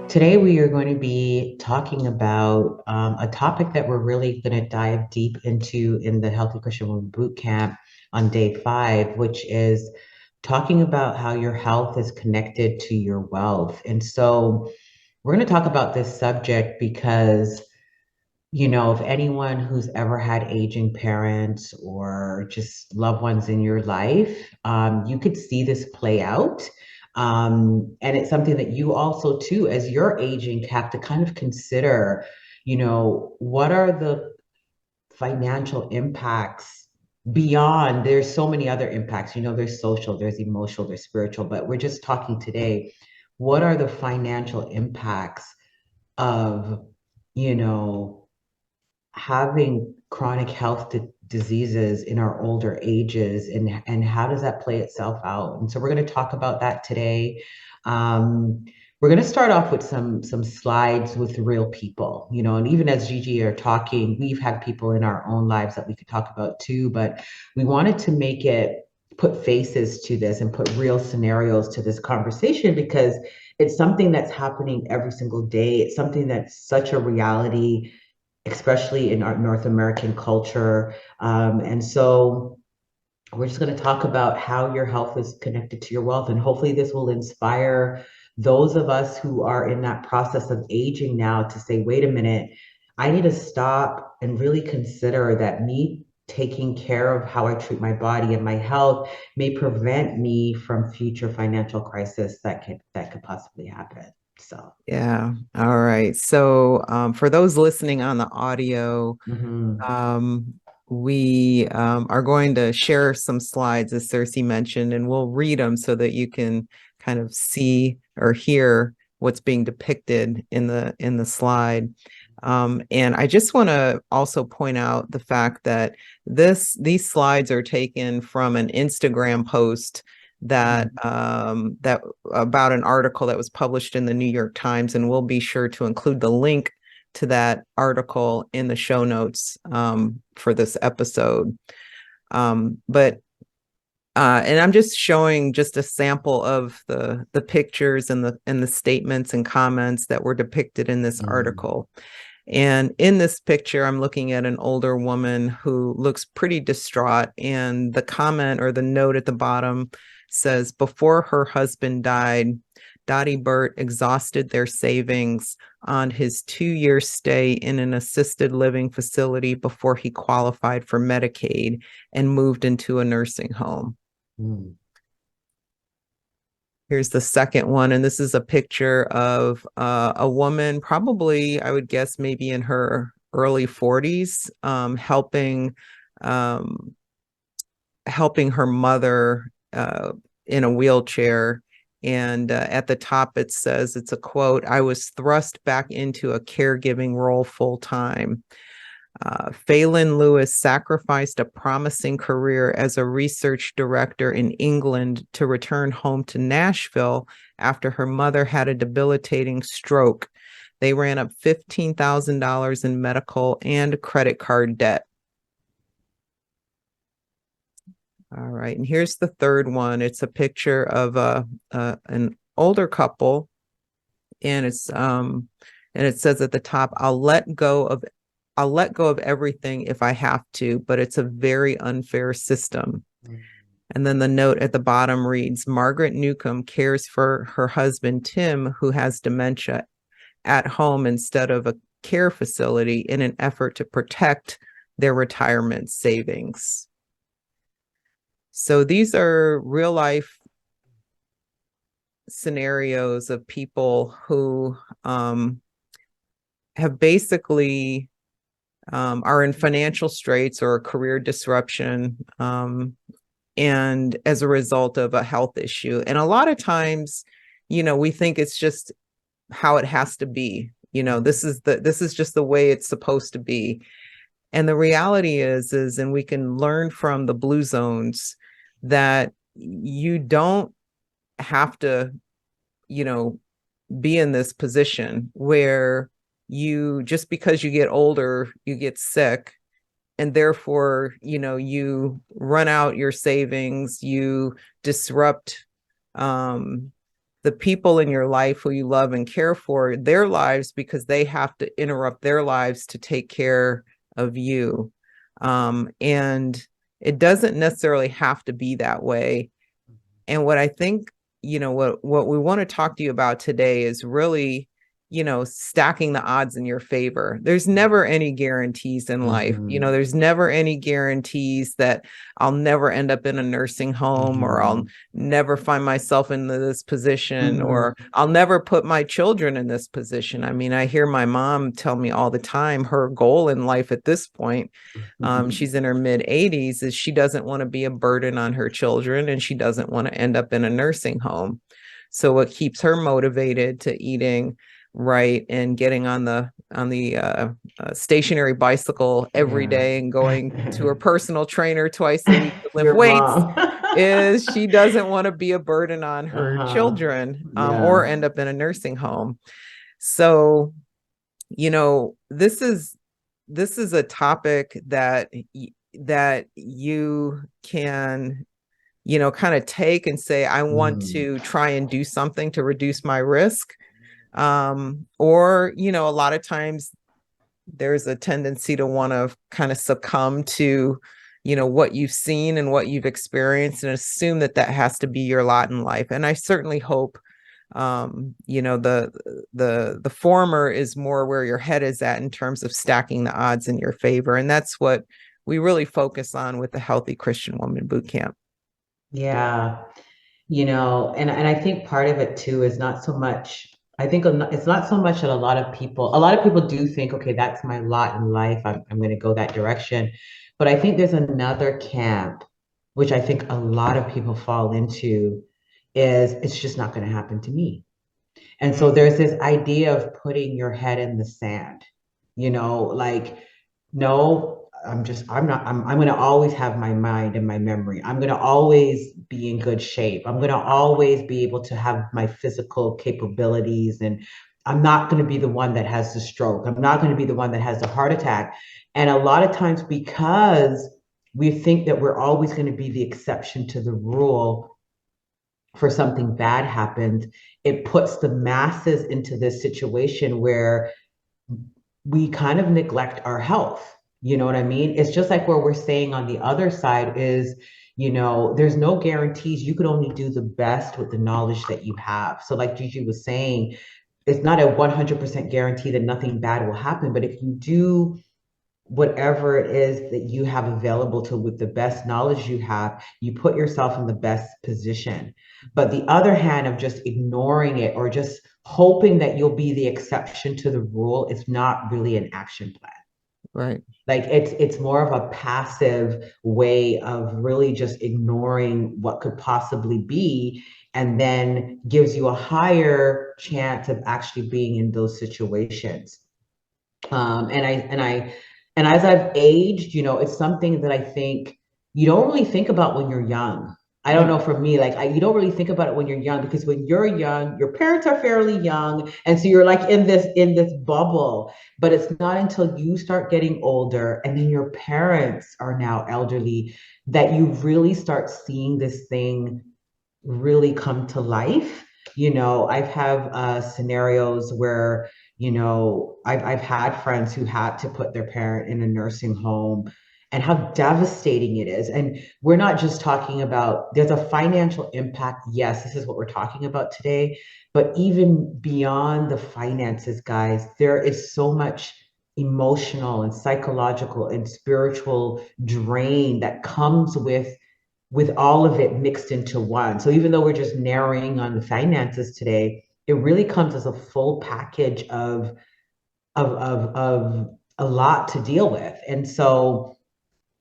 Today, we are going to be talking about a topic that we're really going to dive deep into in the Healthy Christian Woman Boot Camp on day 5, which is talking about how your health is connected to your wealth. And so, we're going to talk about this subject because, if anyone who's ever had aging parents or just loved ones in your life, you could see this play out. And it's something that you also, too, as you're aging, have to kind of consider, what are the financial impacts beyond, there's so many other impacts, there's social, there's emotional, there's spiritual, but we're just talking today, what are the financial impacts of, you know, having chronic health diseases in our older ages, and how does that play itself out? And so we're going to talk about that today. um, we're going to start off with some slides with real people, and even as Gigi are talking, we've had people in our own lives that we could talk about too, but we wanted to make it, put faces to this and put real scenarios to this conversation, because it's something that's happening every single day. It's something that's such a reality, especially in our North American culture. And so we're just going to talk about how your health is connected to your wealth. And hopefully, this will inspire those of us who are in that process of aging now to say, wait a minute, I need to stop and really consider that me taking care of how I treat my body and my health may prevent me from future financial crisis that could possibly happen. So, Yeah. All right. So for those listening on the audio, mhm. um, we are going to share some slides, as Sersie mentioned, and we'll read them so that you can kind of see or hear what's being depicted in the slide. And I just want to also point out the fact that these slides are taken from an Instagram post that Mhm. that about an article that was published in the New York Times, and we'll be sure to include the link to that article in the show notes for this episode. But and I'm just showing just a sample of the pictures and the statements and comments that were depicted in this Mm. article. And in this picture, I'm looking at an older woman who looks pretty distraught. And the comment or the note at the bottom says, before her husband died, Dottie Burt exhausted their savings on his 2-year stay in an assisted living facility before he qualified for Medicaid and moved into a nursing home. Mm. Here's the second one, and this is a picture of a woman, probably I would guess maybe in her early 40s, um, helping her mother in a wheelchair. And at the top it says, it's a quote, "I was thrust back into a caregiving role full time." Phelan Lewis sacrificed a promising career as a research director in England to return home to Nashville after her mother had a debilitating stroke. They ran up $15,000 in medical and credit card debt. All right, and here's the third one. It's a picture of an older couple, and it says at the top, I'll let go of everything if I have to, but it's a very unfair system." Mm. And then the note at the bottom reads, "Margaret Newcomb cares for her husband, Tim, who has dementia, at home instead of a care facility in an effort to protect their retirement savings." So these are real life scenarios of people who have basically are in financial straits or a career disruption, and as a result of a health issue. And a lot of times, we think it's just how it has to be. This is just the way it's supposed to be. And the reality is, and we can learn from the blue zones that you don't have to, you know, be in this position where you just because you get older, you get sick, and therefore, you run out your savings, you disrupt um, the people in your life who you love and care for, their lives, because they have to interrupt their lives to take care of you. And it doesn't necessarily have to be that way. And what I think, what we want to talk to you about today is really, stacking the odds in your favor. There's never any guarantees in life. Mm-hmm. There's never any guarantees that I'll never end up in a nursing home, or I'll never find myself in this position, or I'll never put my children in this position. I mean, I hear my mom tell me all the time, her goal in life at this point, she's in her mid 80s, is she doesn't want to be a burden on her children, and she doesn't want to end up in a nursing home. So what keeps her motivated to eating right and getting on the stationary bicycle every day and going to her personal trainer twice a week to lift Your weights mom. is she doesn't want to be a burden on her children, or end up in a nursing home. So, this is a topic that you can, kind of take and say, I want to try and do something to reduce my risk. Or, a lot of times there's a tendency to want to kind of succumb to, what you've seen and what you've experienced, and assume that that has to be your lot in life. And I certainly hope, the former is more where your head is at in terms of stacking the odds in your favor. And that's what we really focus on with the Healthy Christian Woman Boot Camp. Yeah. And I think part of it too is not so much, I think it's not so much that a lot of people do think, okay, that's my lot in life. I'm going to go that direction. But I think there's another camp, which I think a lot of people fall into, is it's just not going to happen to me. And so there's this idea of putting your head in the sand, like, no, I'm going to always have my mind and my memory. I'm going to always be in good shape. I'm going to always be able to have my physical capabilities. And I'm not going to be the one that has the stroke. I'm not going to be the one that has the heart attack. And a lot of times, because we think that we're always going to be the exception to the rule for something bad happens, it puts the masses into this situation where we kind of neglect our health. You know what I mean? It's just like where we're saying on the other side is, there's no guarantees. You could only do the best with the knowledge that you have. So like Gigi was saying, it's not a 100% guarantee that nothing bad will happen. But if you do whatever it is that you have available to with the best knowledge you have, you put yourself in the best position. But the other hand of just ignoring it or just hoping that you'll be the exception to the rule is not really an action plan. Right. Like it's more of a passive way of really just ignoring what could possibly be, and then gives you a higher chance of actually being in those situations. And as I've aged, it's something that I think you don't really think about when you're young. I don't know, for me, like you don't really think about it when you're young, because when you're young, your parents are fairly young, and so you're like in this bubble. But it's not until you start getting older, and then your parents are now elderly, that you really start seeing this thing really come to life. I've had scenarios where I've had friends who had to put their parent in a nursing home, and how devastating it is. And we're not just talking about, there's a financial impact. Yes, this is what we're talking about today. But even beyond the finances, guys, there is so much emotional and psychological and spiritual drain that comes with all of it mixed into one. So even though we're just narrowing on the finances today, it really comes as a full package of a lot to deal with. And so,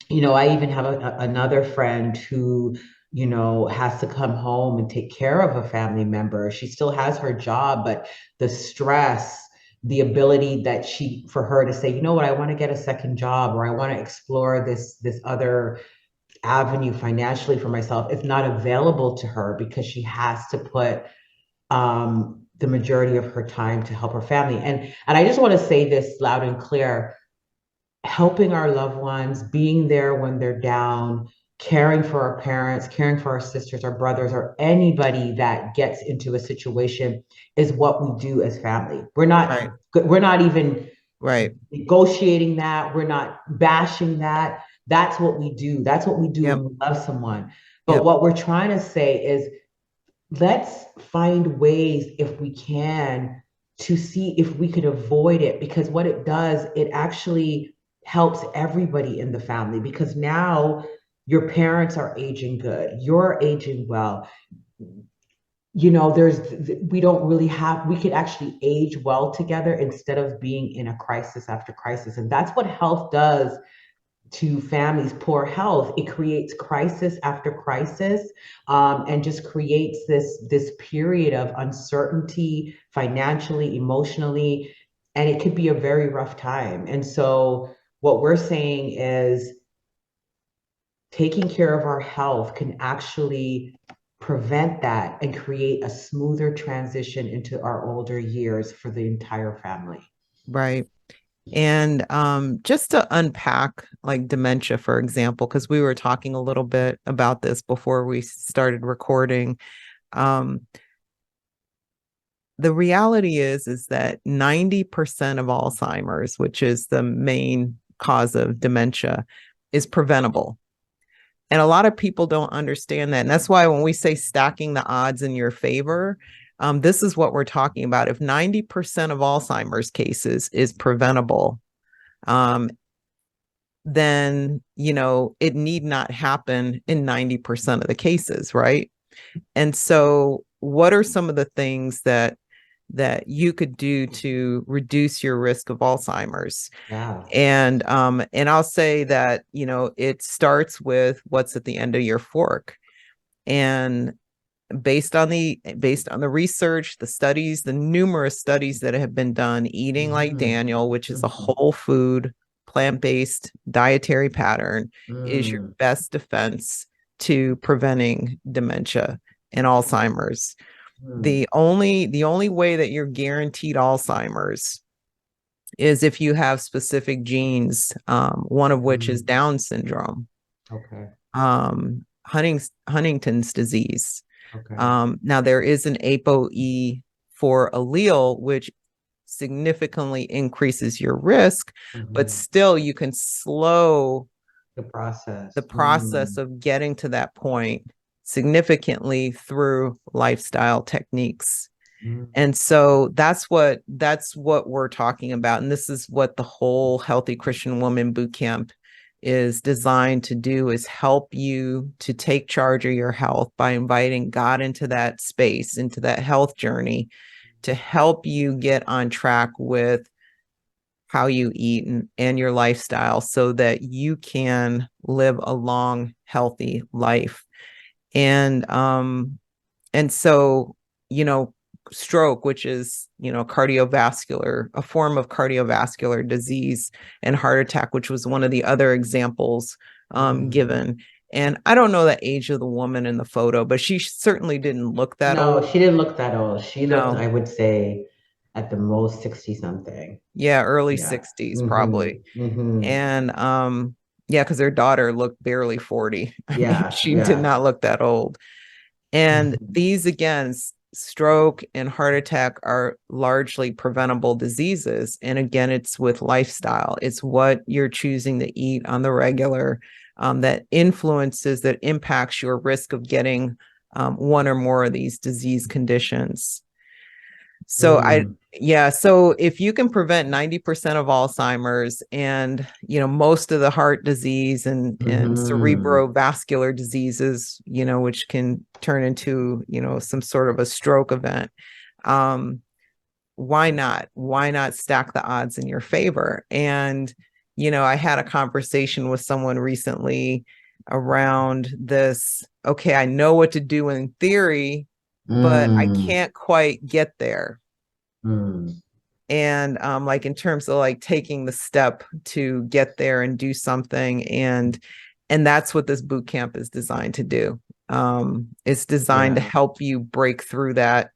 I even have another friend who, has to come home and take care of a family member. She still has her job, but the stress, the ability that for her to say, you know what, I want to get a second job, or I want to explore this other avenue financially for myself, is not available to her, because she has to put the majority of her time to help her family. And I just want to say this loud and clear: helping our loved ones, being there when they're down, caring for our parents, caring for our sisters, our brothers, or anybody that gets into a situation is what we do as family. Right. We're not even Right. negotiating that. We're not bashing that. That's what we do. That's what we do when Yep. we love someone. But Yep. what we're trying to say is let's find ways if we can to see if we could avoid it, because what it does, it actually helps everybody in the family, because now your parents are aging good, you're aging well. You know, we don't really have, we could actually age well together instead of being in a crisis after crisis. And that's what health does to families. Poor health, it creates crisis after crisis, and just creates this period of uncertainty financially, emotionally, and it could be a very rough time. And so what we're saying is taking care of our health can actually prevent that and create a smoother transition into our older years for the entire family. Right. And just to unpack like dementia, for example, because we were talking a little bit about this before we started recording. Um, the reality is that 90% of Alzheimer's, which is the main cause of dementia, is preventable. And a lot of people don't understand that. And that's why when we say stacking the odds in your favor, this is what we're talking about. If 90% of Alzheimer's cases is preventable, um, then, you know, it need not happen in 90% of the cases, right? And so what are some of the things that you could do to reduce your risk of Alzheimer's? Yeah. And I'll say that, you know, it starts with what's at the end of your fork. And based on the research, the studies, the numerous studies that have been done, eating like Mhm. Daniel, which is a Mhm. whole food, plant-based dietary pattern, is your Mm. best defense to preventing dementia and Alzheimer's. Mm. The only way that you're guaranteed Alzheimer's is if you have specific genes, one of which is Mm. Down syndrome, Okay. Huntington's disease. Okay. Now, there is an ApoE4 allele, which significantly increases your risk, but Mhm. still you can slow The the process. process of getting to that point significantly through lifestyle techniques. Mm. And so that's what we're talking about. And this is what the whole Healthy Christian Woman Boot Camp is designed to do, is help you to take charge of your health by inviting God into that space, into that health journey, to help you get on track with how you eat and your lifestyle so that you can live a long, healthy life. And so, you know, stroke, which is, you know, a form of cardiovascular disease, and heart attack, which was one of the other examples Mm. given. And I don't know the age of the woman in the photo, but she certainly didn't look that No, old. she didn't look that old. She looked, No. I would say, at the most 60 something. Yeah, early Yeah. 60s Mm-hmm. probably. Mm-hmm. And yeah, because her daughter looked barely 40. I mean, Yeah. she did Yeah. not look that old. And Mm-hmm. these, again, stroke and heart attack are largely preventable diseases. And again, it's with lifestyle. It's what you're choosing to eat on the regular, that impacts your risk of getting one or more of these disease conditions. So Mm. so if you can prevent 90% of Alzheimer's and, you know, most of the heart disease and Mm-hmm. cerebrovascular diseases, you know, which can turn into, you know, some sort of a stroke event, um, why not? Why not stack the odds in your favor? And, you know, I had a conversation with someone recently around this. Okay, I know what to do in theory, but I Mm. can't quite get there. Mm. And like in terms of like taking the step to get there and do something, and that's what this boot camp is designed to do. It's designed to Yeah. help you break through that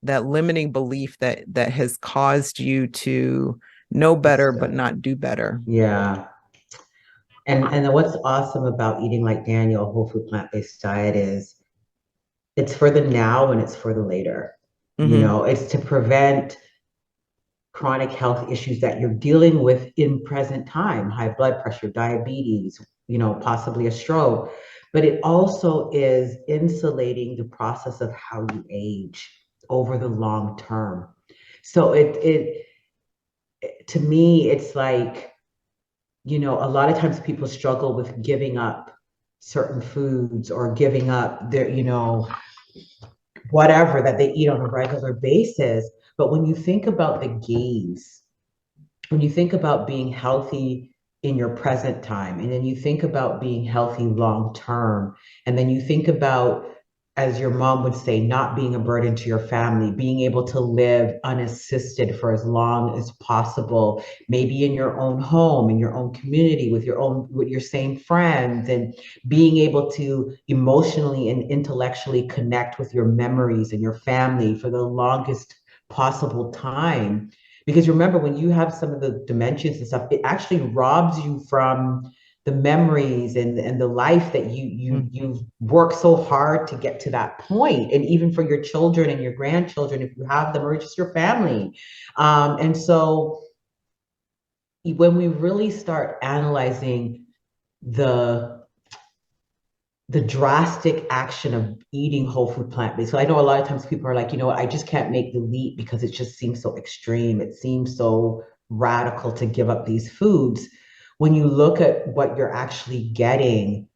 limiting belief that has caused you to know better but Accept. not do better. Yeah. And what's awesome about eating like Daniel, whole food plant-based diet is it's for the now and it's for the later. You Hmm. know, it's to prevent chronic health issues that you're dealing with in present time, high blood pressure, diabetes, you know, possibly a stroke. But it also is insulating the process of how you age over the long term. So to me, it's like, you know, a lot of times people struggle with giving up certain foods or giving up their, you know, whatever that they eat on a regular basis. But when you think about the gains, when you think about being healthy in your present time, and then you think about being healthy long term, and then you think about, as your mom would say, not being a burden to your family, being able to live unassisted for as long as possible, maybe in your own home, in your own community, with your same friends, and being able to emotionally and intellectually connect with your memories and your family for the longest possible time. Because remember, when you have some of the dementias and stuff, it actually robs you from the memories and the life that you've worked so hard to get to that point. And even for your children and your grandchildren, if you have them, or just your family. And so when we really start analyzing the the drastic action of eating whole food plant-based. So I know a lot of times people are like, you know what, I just can't make the leap because it just seems so extreme. It seems so radical to give up these foods. When you look at what you're actually getting,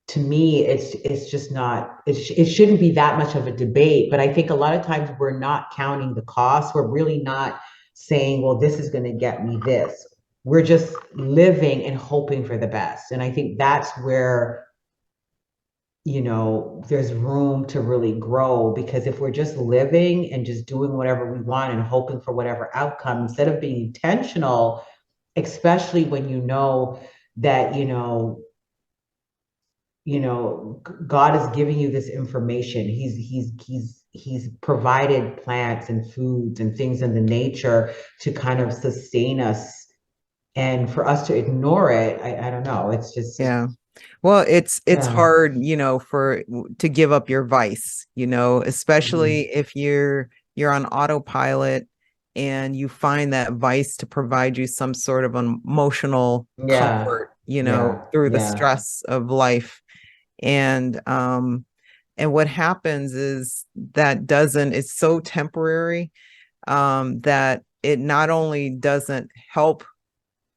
to me, it's just not, it shouldn't be that much of a debate. But I think a lot of times we're not counting the costs. We're really not saying, well, this is going to get me this. We're just living and hoping for the best. And I think that's where, you know, there's room to really grow, because if we're just living and just doing whatever we want and hoping for whatever outcome instead of being intentional, especially when you know that, God is giving you this information. He's provided plants and foods and things in the nature to kind of sustain us. And for us to ignore it, I don't know. It's just, Yeah. Well, it's yeah. hard, for to give up your vice, especially Mhm. if you're on autopilot and you find that vice to provide you some sort of emotional Yeah. comfort, Yeah. through the Yeah. stress of life. And what happens is it's so temporary, that it not only doesn't help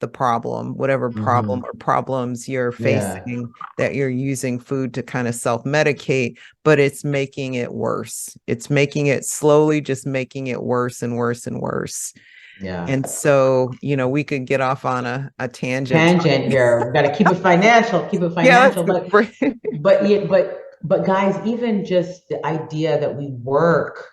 the problem, whatever problem Hmm. or problems you're Yeah. facing, that you're using food to kind of self-medicate, but it's making it worse. It's making it slowly, just making it worse and worse and worse. Yeah. And so, we could get off on a tangent. Tangent here. We got to keep it financial, keep it Yeah, financial. But guys, even just the idea that we work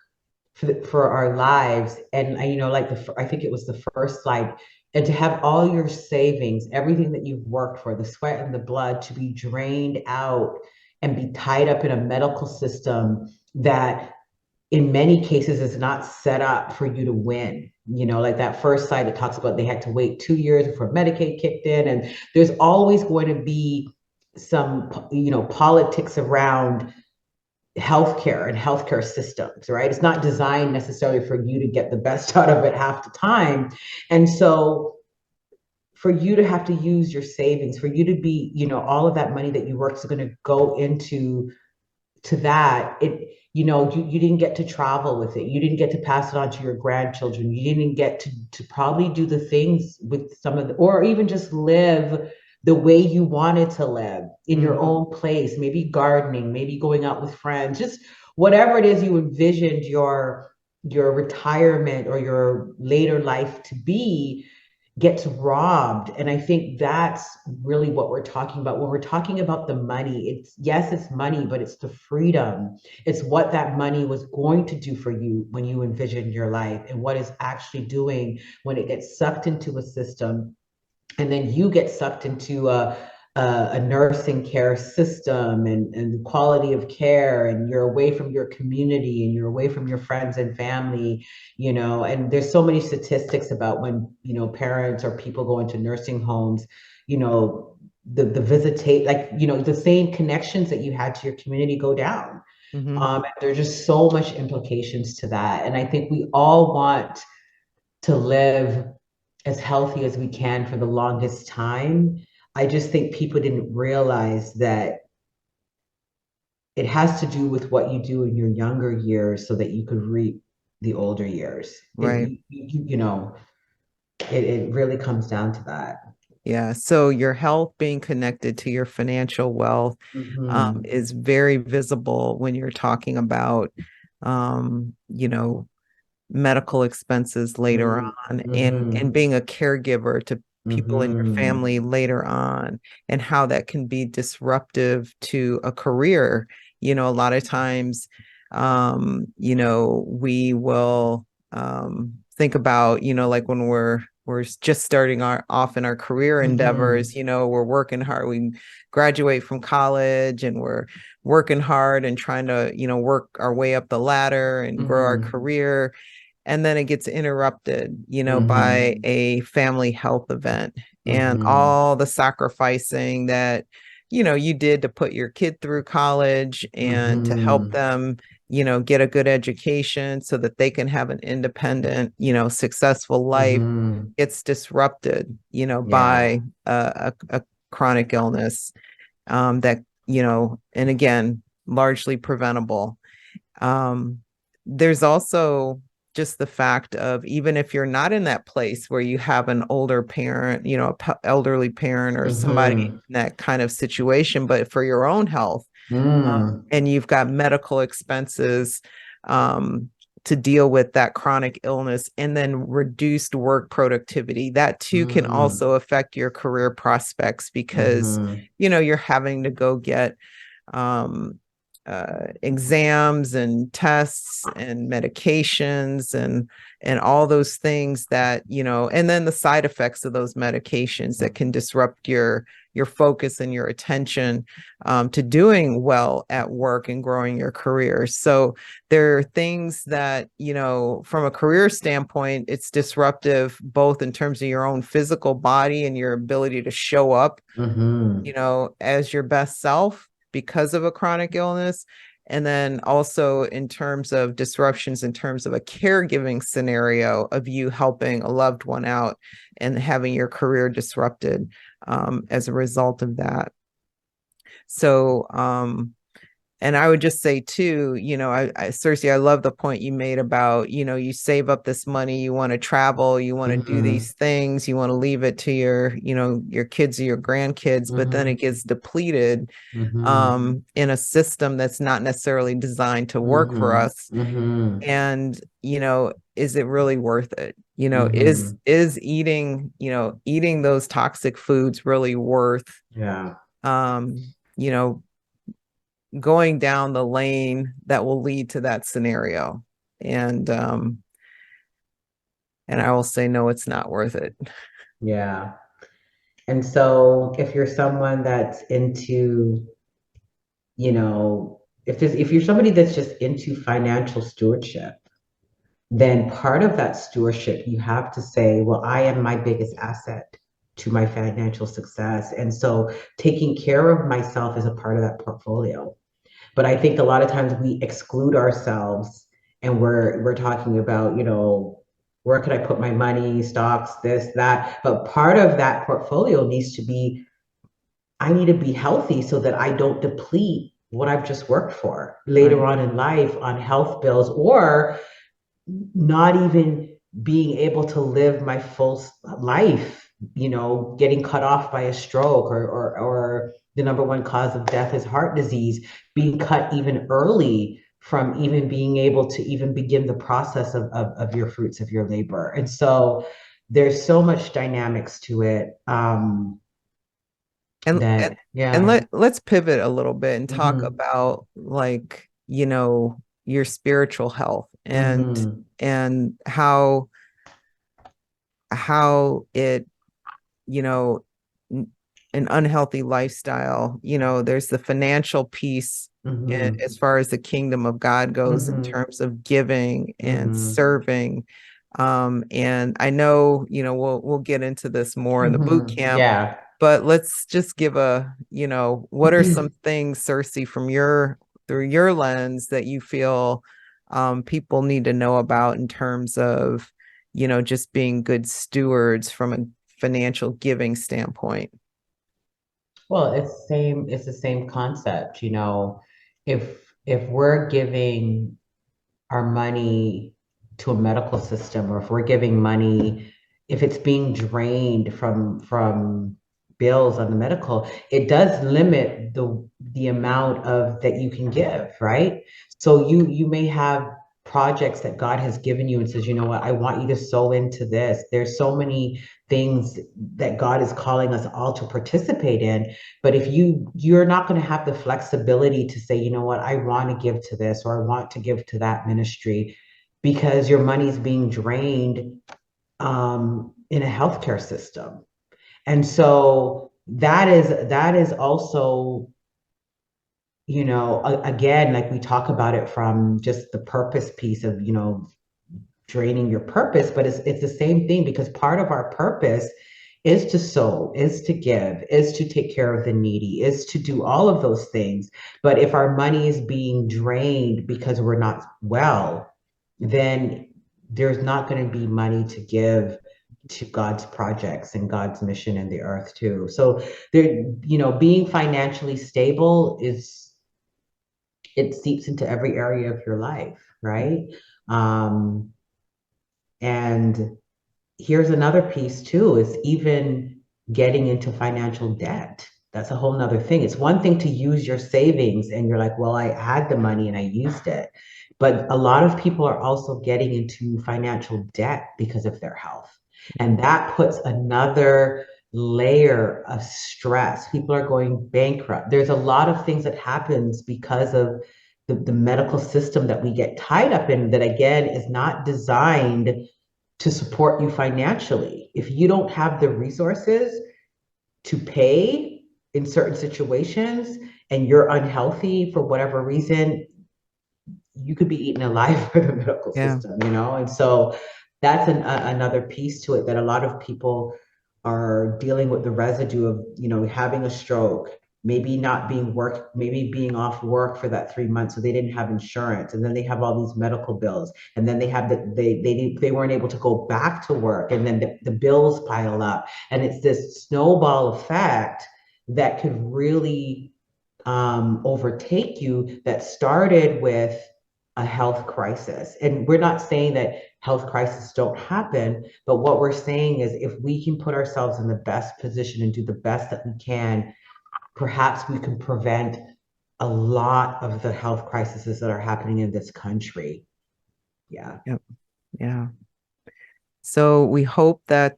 for our lives, and like I think it was the first slide, and to have all your savings, everything that you've worked for, the sweat and the blood, to be drained out and be tied up in a medical system that in many cases is not set up for you to win. Like that first slide that talks about they had to wait 2 years before Medicaid kicked in, and there's always going to be some, politics around healthcare and healthcare systems, right? It's not designed necessarily for you to get the best out of it half the time. And so for you to have to use your savings, for you to be, all of that money that you work is going to go into to that, you didn't get to travel with it, you didn't get to pass it on to your grandchildren, you didn't get to probably do the things with some of the, or even just live the way you wanted to live in your Mhm. own place, maybe gardening, maybe going out with friends, just whatever it is you envisioned your retirement or your later life to be, gets robbed. And I think that's really what we're talking about. When we're talking about the money, it's, yes, it's money, but it's the freedom. It's what that money was going to do for you when you envisioned your life, and what it's actually doing when it gets sucked into a system, and then you get sucked into a nursing care system, and quality of care, and you're away from your community, and you're away from your friends and family. And there's so many statistics about when, parents or people go into nursing homes, you know, the visitate, like, you know, the same connections that you had to your community go down. Hmm. There's just so much implications to that. And I think we all want to live as healthy as we can for the longest time. I just think people didn't realize that it has to do with what you do in your younger years so that you could reap the older years. Right. You know, it really comes down to that. Yeah. So your health being connected to your financial wealth Mm-hmm. is very visible when you're talking about, you know, medical expenses later on, and Mm-hmm. being a caregiver to people in your Mm-hmm. family later on, and how that can be disruptive to a career. A lot of times, we will think about, like when we're just starting our off in our career Mm-hmm. endeavors, we're working hard. We graduate from college and we're working hard and trying to, work our way up the ladder and grow our Mm-hmm. career, and then it gets interrupted, Mm-hmm. by a family health event and Mm-hmm. all the sacrificing that, you did to put your kid through college and to help Mm-hmm. them, get a good education so that they can have an independent, successful life, Mm-hmm. gets disrupted, Yeah. by a chronic illness, that, and again, largely preventable. um, there's also just the fact of, even if you're not in that place where you have an older parent, elderly parent or somebody Mm-hmm. in that kind of situation, but for your own health, Mm. and you've got medical expenses, um, to deal with that chronic illness, and then reduced work productivity, that too can Mm. also affect your career prospects, because, Mm-hmm. you're having to go get um, exams and tests and medications and all those things that, and then the side effects of those medications that can disrupt your focus and your attention, to doing well at work and growing your career. So there are things that, from a career standpoint, it's disruptive both in terms of your own physical body and your ability to show up, Mm-hmm. as your best self because of a chronic illness. And then also in terms of disruptions, in terms of a caregiving scenario of you helping a loved one out and having your career disrupted, as a result of that. So, and I would just say too, Sersie, I love the point you made about, you save up this money, you want to travel, you want to do Mm-hmm. these things, you want to leave it to your kids or your grandkids, but then Mm-hmm. it gets depleted, Mm-hmm. in a system that's not necessarily designed to work for Mm-hmm. us. Mm-hmm. And, is it really worth it? Is Mm-hmm. eating those toxic foods really worth, Yeah. um, you know, going down the lane that will lead to that scenario? And I will say no, it's not worth it. Yeah. And so if you're someone that's into, you know, if you're somebody that's just into financial stewardship, then part of that stewardship, you have to say, well, I am my biggest asset to my financial success. And so taking care of myself is a part of that portfolio. But I think a lot of times we exclude ourselves and we're talking about, you know, where could I put my money, stocks, this, that. But part of that portfolio needs to be, I need to be healthy so that I don't deplete what I've just worked for later Right. on in life on health bills, or not even being able to live my full life, you know, getting cut off by a stroke, or the number one cause of death is heart disease, being cut even early from even being able to even begin the process of your fruits of your labor. And so there's so much dynamics to it, and and, that, and yeah. let's pivot a little bit and talk Mm-hmm. about, like, your spiritual health, Mm-hmm. and how it, you know an unhealthy lifestyle, there's the financial piece, Mm-hmm. as far as the kingdom of God goes, in Mm-hmm. terms of giving and Mm-hmm. serving. And I know, we'll get into this more in the boot Mm-hmm. camp, Yeah. but let's just give what are some things, Sersie, from through your lens that you feel people need to know about in terms of, just being good stewards from a financial giving standpoint? Well, it's the same concept, if we're giving our money to a medical system, or if we're giving money, if it's being drained from bills on the medical, it does limit the amount of that you can give, right? So you may have projects that God has given you and says, you know what, I want you to sow into this. There's so many things that God is calling us all to participate in. But if you're not going to have the flexibility to say, you know what, I want to give to this, or I want to give to that ministry, because your money's being drained in a healthcare system. And so that is also, again, like we talk about it from just the purpose piece of, draining your purpose, but it's the same thing, because part of our purpose is to sow, is to give, is to take care of the needy, is to do all of those things. But if our money is being drained because we're not well, then there's not going to be money to give to God's projects and God's mission in the earth too. So there, being financially stable it seeps into every area of your life, right? Um, and here's another piece too, is even getting into financial debt. That's a whole nother thing. It's one thing to use your savings and you're like, well, I had the money and I used it. But a lot of people are also getting into financial debt because of their health. And that puts another layer of stress. People are going bankrupt. There's a lot of things that happens because of the medical system that we get tied up in, that again is not designed to support you financially. If you don't have the resources to pay in certain situations and you're unhealthy for whatever reason, you could be eaten alive by the medical Yeah. system, And so that's another piece to it, that a lot of people are dealing with the residue of, having a stroke, maybe being off work for that 3 months, so they didn't have insurance, and then they have all these medical bills, and then they have they weren't able to go back to work, and then the bills pile up, and it's this snowball effect that could really overtake you, that started with a health crisis. And we're not saying that health crises don't happen, but what we're saying is, if we can put ourselves in the best position and do the best that we can, perhaps we can prevent a lot of the health crises that are happening in this country. Yeah. Yep. Yeah. So we hope that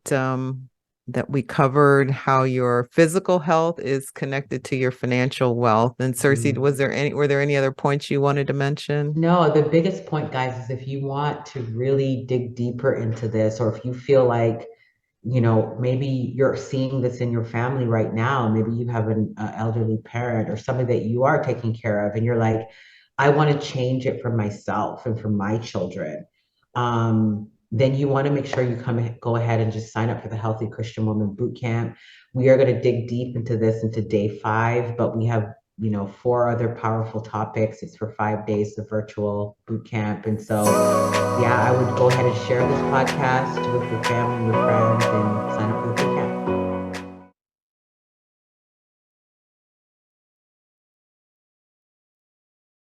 we covered how your physical health is connected to your financial wealth. And Sersie, Mhm. were there any other points you wanted to mention? No, the biggest point, guys, is if you want to really dig deeper into this, or if you feel like, maybe you're seeing this in your family right now, maybe you have an elderly parent or somebody that you are taking care of, and you're like, I want to change it for myself and for my children. Then you want to make sure you go ahead and just sign up for the Healthy Christian Woman Boot Camp. We are going to dig deep into this into day 5, but we have, 4 other powerful topics. It's for 5 days of virtual boot camp. And so, yeah, I would go ahead and share this podcast with your family, your friends, and sign up for the boot camp.